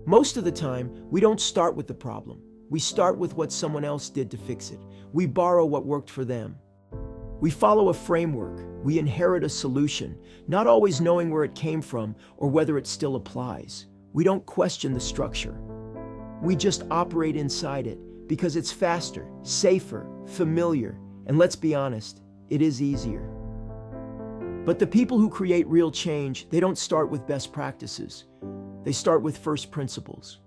Most of the time, we don't start with the problem. We start with what someone else did to fix it. We borrow what worked for them. We follow a framework. We inherit a solution, not always knowing where it came from or whether it still applies. We don't question the structure. We just operate inside it because it's faster, safer, familiar, and let's be honest, it is easier. But the people who create real change, they don't start with best practices. They start with first principles.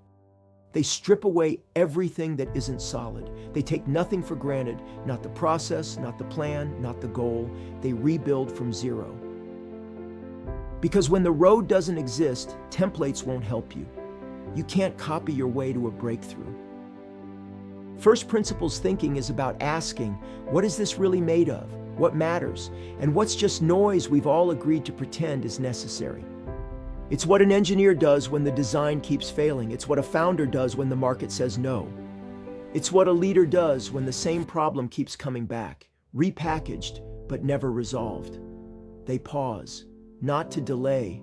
They strip away everything that isn't solid. They take nothing for granted, not the process, not the plan, not the goal. They rebuild from zero. Because when the road doesn't exist, templates won't help you. You can't copy your way to a breakthrough. First principles thinking is about asking, what is this really made of? What matters? And what's just noise we've all agreed to pretend is necessary? It's what an engineer does when the design keeps failing. It's what a founder does when the market says no. It's what a leader does when the same problem keeps coming back, repackaged, but never resolved. They pause, not to delay,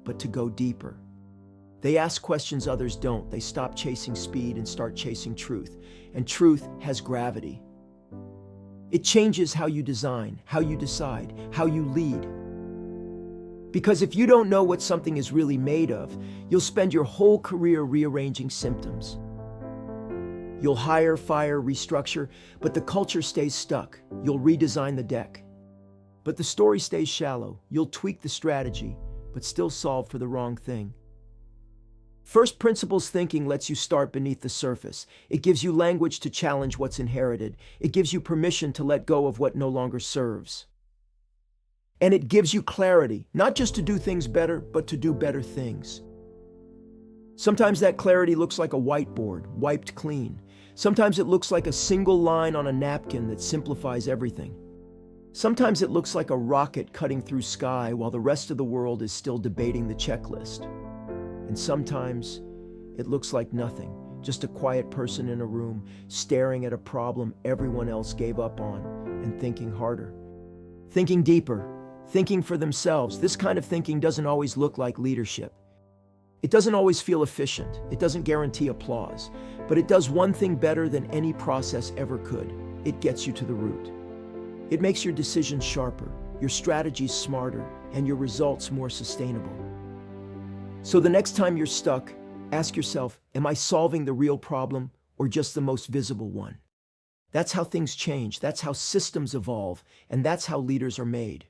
but to go deeper. They ask questions others don't. They stop chasing speed and start chasing truth. And truth has gravity. It changes how you design, how you decide, how you lead. Because if you don't know what something is really made of, you'll spend your whole career rearranging symptoms. You'll hire, fire, restructure, but the culture stays stuck. You'll redesign the deck. But the story stays shallow. You'll tweak the strategy, but still solve for the wrong thing. First principles thinking lets you start beneath the surface. It gives you language to challenge what's inherited. It gives you permission to let go of what no longer serves. And it gives you clarity, not just to do things better, but to do better things. Sometimes that clarity looks like a whiteboard, wiped clean. Sometimes it looks like a single line on a napkin that simplifies everything. Sometimes it looks like a rocket cutting through sky while the rest of the world is still debating the checklist. And sometimes it looks like nothing, just a quiet person in a room staring at a problem everyone else gave up on and thinking harder, thinking deeper, thinking for themselves. This kind of thinking doesn't always look like leadership. It doesn't always feel efficient. It doesn't guarantee applause. But it does one thing better than any process ever could. It gets you to the root. It makes your decisions sharper, your strategies smarter, and your results more sustainable. So the next time you're stuck, ask yourself, am I solving the real problem or just the most visible one? That's how things change. That's how systems evolve. And that's how leaders are made.